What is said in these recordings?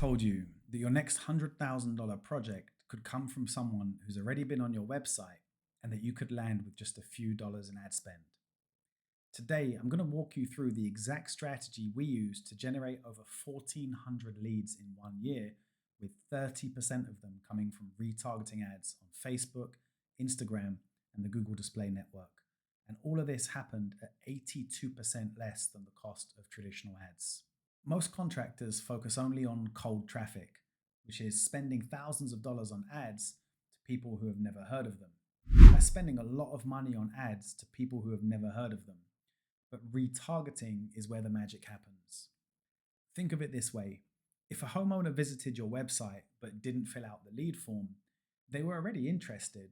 told you that your next $100,000 project could come from someone who's already been on your website and that you could land with just a few dollars in ad spend? Today, I'm going to walk you through the exact strategy we use to generate over 1,400 leads in 1 year, with 30% of them coming from retargeting ads on Facebook, Instagram, and the Google Display Network. And all of this happened at 82% less than the cost of traditional ads. Most contractors focus only on cold traffic, which is spending thousands of dollars on ads to people who have never heard of them. That's spending a lot of money on ads to people who have never heard of them. But retargeting is where the magic happens. Think of it this way. If a homeowner visited your website but didn't fill out the lead form, they were already interested.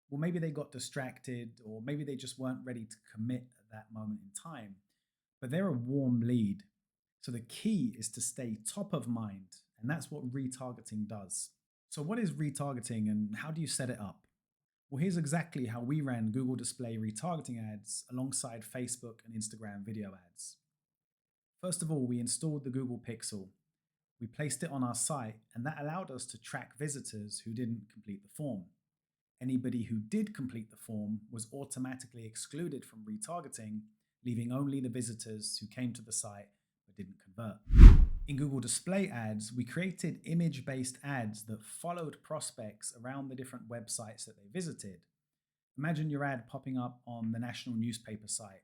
Well, maybe they got distracted, or maybe they just weren't ready to commit at that moment in time. But they're a warm lead. So the key is to stay top of mind, and that's what retargeting does. So what is retargeting and how do you set it up? Well, here's exactly how we ran Google Display retargeting ads alongside Facebook and Instagram video ads. First of all, we installed the Google Pixel. We placed it on our site, and that allowed us to track visitors who didn't complete the form. Anybody who did complete the form was automatically excluded from retargeting, leaving only the visitors who came to the site but didn't convert. In Google Display Ads, we created image-based ads that followed prospects around the different websites that they visited. Imagine your ad popping up on the national newspaper site.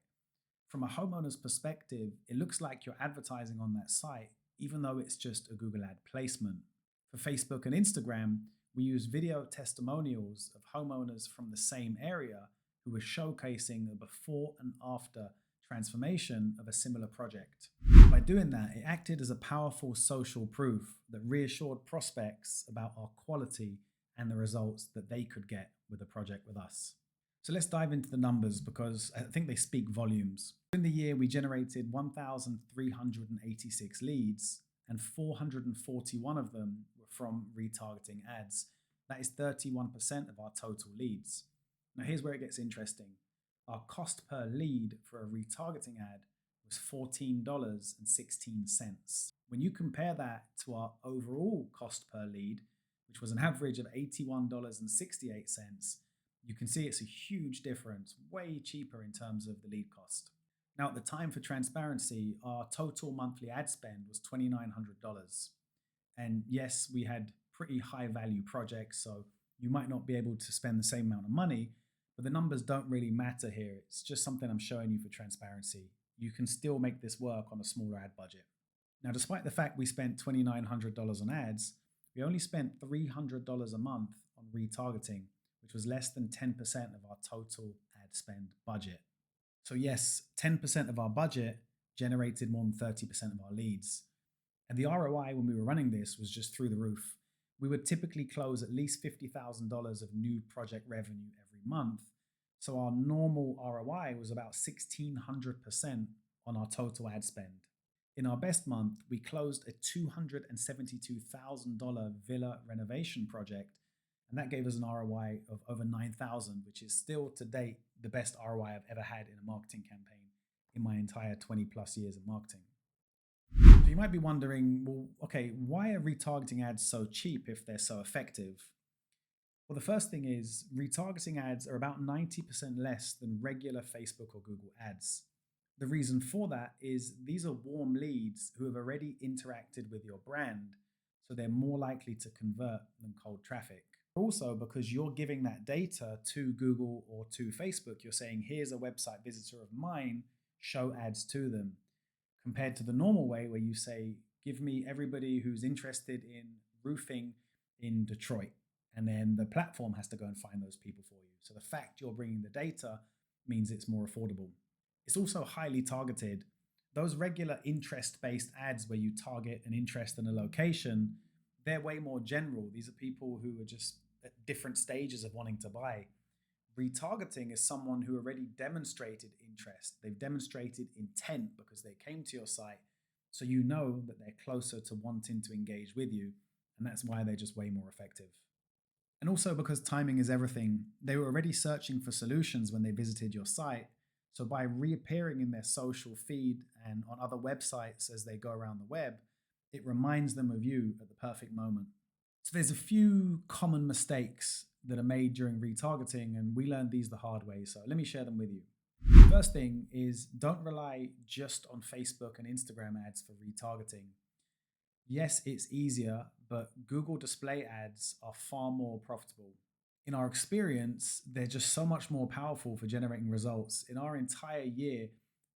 From a homeowner's perspective, it looks like you're advertising on that site, even though it's just a Google ad placement. For Facebook and Instagram, we use video testimonials of homeowners from the same area who were showcasing a before and after transformation of a similar project. By doing that, it acted as a powerful social proof that reassured prospects about our quality and the results that they could get with a project with us. So let's dive into the numbers because I think they speak volumes. In the year, we generated 1,386 leads, and 441 of them were from retargeting ads. That is 31% of our total leads. Now here's where it gets interesting. Our cost per lead for a retargeting ad was $14.16. When you compare that to our overall cost per lead, which was an average of $81.68, you can see it's a huge difference, way cheaper in terms of the lead cost. Now, at the time, for transparency, our total monthly ad spend was $2,900. And yes, we had pretty high value projects, so you might not be able to spend the same amount of money, but the numbers don't really matter here. It's just something I'm showing you for transparency. You can still make this work on a smaller ad budget. Now, despite the fact we spent $2,900 on ads, we only spent $300 a month on retargeting, which was less than 10% of our total ad spend budget. So yes, 10% of our budget generated more than 30% of our leads. And the ROI when we were running this was just through the roof. We would typically close at least $50,000 of new project revenue every month. So our normal ROI was about 1,600% on our total ad spend. In our best month, we closed a $272,000 villa renovation project, and that gave us an ROI of over 9,000, which is still to date the best ROI I've ever had in a marketing campaign in my entire 20 plus years of marketing. So you might be wondering, well, okay, why are retargeting ads so cheap if they're so effective? Well, the first thing is retargeting ads are about 90% less than regular Facebook or Google ads. The reason for that is these are warm leads who have already interacted with your brand, so they're more likely to convert than cold traffic. Also, because you're giving that data to Google or to Facebook, you're saying, here's a website visitor of mine, show ads to them. Compared to the normal way where you say, give me everybody who's interested in roofing in Detroit. And then the platform has to go and find those people for you. So the fact you're bringing the data means it's more affordable. It's also highly targeted. Those regular interest-based ads where you target an interest in a location, they're way more general. These are people who are just at different stages of wanting to buy. Retargeting is someone who already demonstrated interest. They've demonstrated intent because they came to your site. So you know that they're closer to wanting to engage with you. And that's why they're just way more effective. And also because timing is everything. They were already searching for solutions when they visited your site. So by reappearing in their social feed and on other websites as they go around the web, It reminds them of you at the perfect moment. So there's a few common mistakes that are made during retargeting, and we learned these the hard way. So let me share them with you. First thing is, don't rely just on Facebook and Instagram ads for retargeting. Yes, it's easier, but Google display ads are far more profitable. In our experience, they're just so much more powerful for generating results. In our entire year,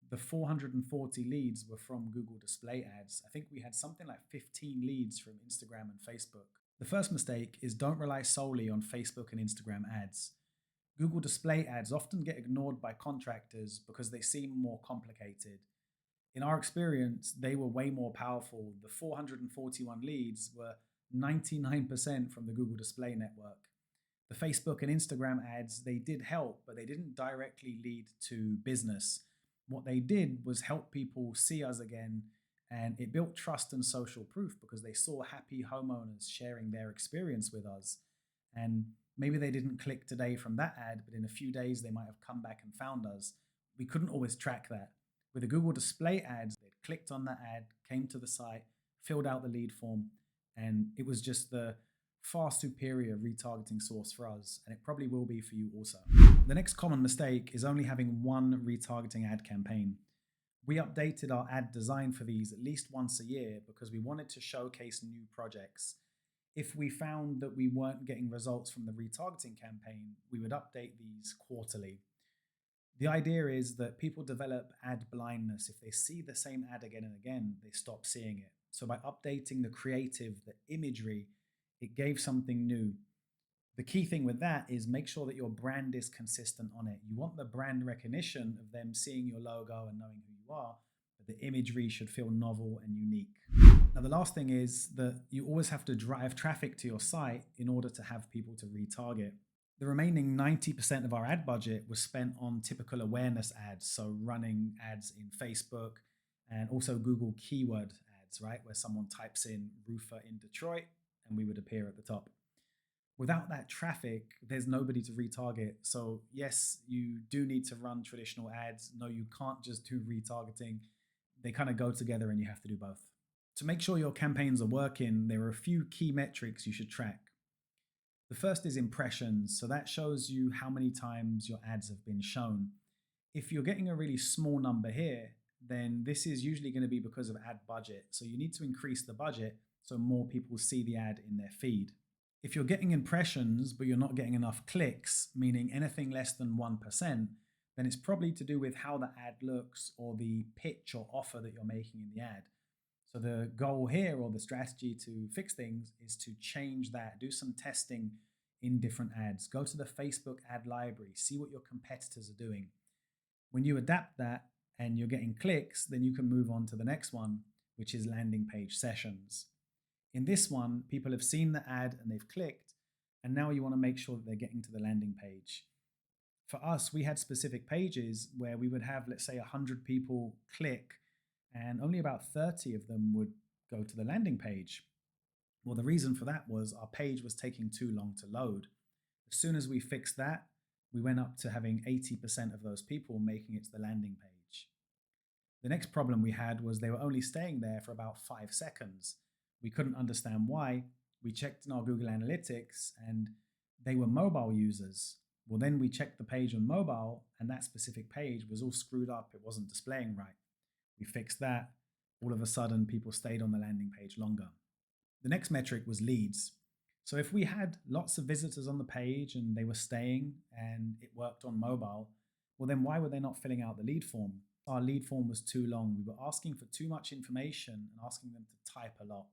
the 440 leads were from Google display ads. I think we had something like 15 leads from Instagram and Facebook. The first mistake is, don't rely solely on Facebook and Instagram ads. Google display ads often get ignored by contractors because they seem more complicated. In our experience, they were way more powerful. The 441 leads were 99% from the Google display network. The Facebook and Instagram ads, they did help, but they didn't directly lead to business. What they did was help people see us again, and it built trust and social proof because they saw happy homeowners sharing their experience with us. And maybe they didn't click today from that ad, but in a few days they might have come back and found us. We couldn't always track that. With the Google display ads, they clicked on that ad, came to the site, filled out the lead form, and it was just the far superior retargeting source for us, and it probably will be for you also. The next common mistake is only having one retargeting ad campaign. We updated our ad design for these at least once a year because we wanted to showcase new projects. If we found that we weren't getting results from the retargeting campaign, we would update these quarterly. The idea is that people develop ad blindness. If they see the same ad again and again, they stop seeing it. So by updating the creative, the imagery, it gave something new. The key thing with that is make sure that your brand is consistent on it. You want the brand recognition of them seeing your logo and knowing who you are, but the imagery should feel novel and unique. Now, the last thing is that you always have to drive traffic to your site in order to have people to retarget. The remaining 90% of our ad budget was spent on typical awareness ads, so running ads in Facebook and also Google keyword ads, right? Where someone types in roofer in Detroit and we would appear at the top. Without that traffic, there's nobody to retarget. So yes, you do need to run traditional ads. No, you can't just do retargeting. They kind of go together and you have to do both. To make sure your campaigns are working, there are a few key metrics you should track. The first is impressions. So that shows you how many times your ads have been shown. If you're getting a really small number here, then this is usually going to be because of ad budget. So you need to increase the budget so more people see the ad in their feed. If you're getting impressions, but you're not getting enough clicks, meaning anything less than 1%, then it's probably to do with how the ad looks or the pitch or offer that you're making in the ad. So the goal here, or the strategy to fix things, is to change that, do some testing in different ads. Go to the Facebook ad library, see what your competitors are doing. When you adapt that and you're getting clicks, then you can move on to the next one, which is landing page sessions. In this one, people have seen the ad and they've clicked, and now you want to make sure that they're getting to the landing page. For us, we had specific pages where we would have, let's say, 100 people click, and only about 30 of them would go to the landing page. Well, the reason for that was our page was taking too long to load. As soon as we fixed that, we went up to having 80% of those people making it to the landing page. The next problem we had was they were only staying there for about 5 seconds. We couldn't understand why. We checked in our Google Analytics and they were mobile users. Well, then we checked the page on mobile and that specific page was all screwed up. It wasn't displaying right. We fixed that. All of a sudden, people stayed on the landing page longer. The next metric was leads. So if we had lots of visitors on the page and they were staying and it worked on mobile, well, then why were they not filling out the lead form? Our lead form was too long. We were asking for too much information and asking them to type a lot.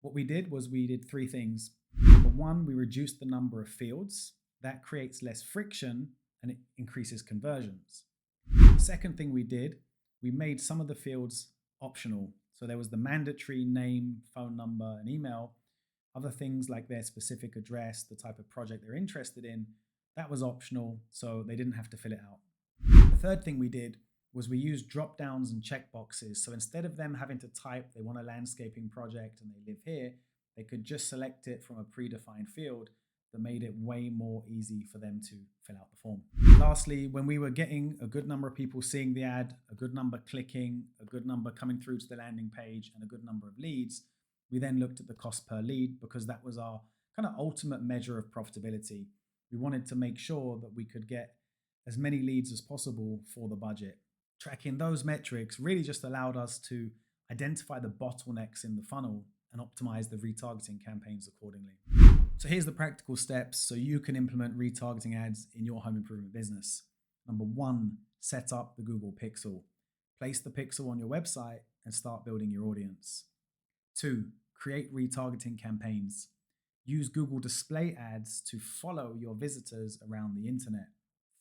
What we did was we did 3 things. Number 1, we reduced the number of fields. That creates less friction and it increases conversions. The second thing we did, we made some of the fields optional. So there was the mandatory name, phone number, and email. Other things like their specific address, the type of project they're interested in, that was optional, so they didn't have to fill it out. The third thing we did was we used drop downs and checkboxes. So instead of them having to type they want a landscaping project and they live here, they could just select it from a predefined field. that made it way more easy for them to fill out the form. Lastly, when we were getting a good number of people seeing the ad, a good number clicking, a good number coming through to the landing page, and a good number of leads, we then looked at the cost per lead because that was our kind of ultimate measure of profitability. We wanted to make sure that we could get as many leads as possible for the budget. Tracking those metrics really just allowed us to identify the bottlenecks in the funnel and optimize the retargeting campaigns accordingly. So here's the practical steps so you can implement retargeting ads in your home improvement business. Number one, set up the Google Pixel. Place the pixel on your website and start building your audience. 2, create retargeting campaigns. Use Google display ads to follow your visitors around the internet.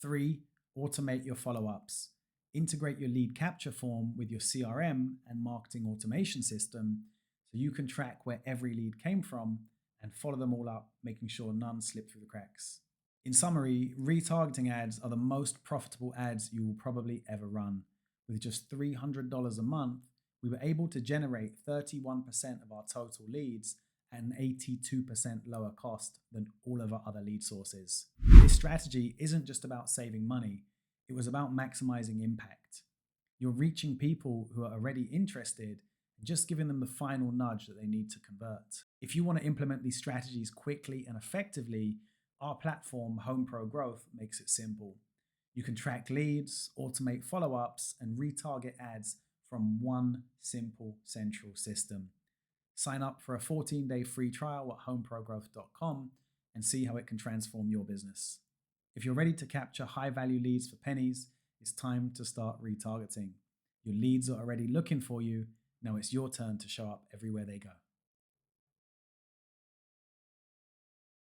3, automate your follow-ups. Integrate your lead capture form with your CRM and marketing automation system so you can track where every lead came from and follow them all up, making sure none slip through the cracks. In summary, retargeting ads are the most profitable ads you will probably ever run. With just $300 a month, we were able to generate 31% of our total leads at an 82% lower cost than all of our other lead sources. This strategy isn't just about saving money, it was about maximizing impact. You're reaching people who are already interested and just giving them the final nudge that they need to convert. If you want to implement these strategies quickly and effectively, our platform, Home Pro Growth, makes it simple. You can track leads, automate follow-ups, and retarget ads from one simple central system. Sign up for a 14-day free trial at homeprogrowth.com and see how it can transform your business. If you're ready to capture high-value leads for pennies, it's time to start retargeting. Your leads are already looking for you. Now it's your turn to show up everywhere they go.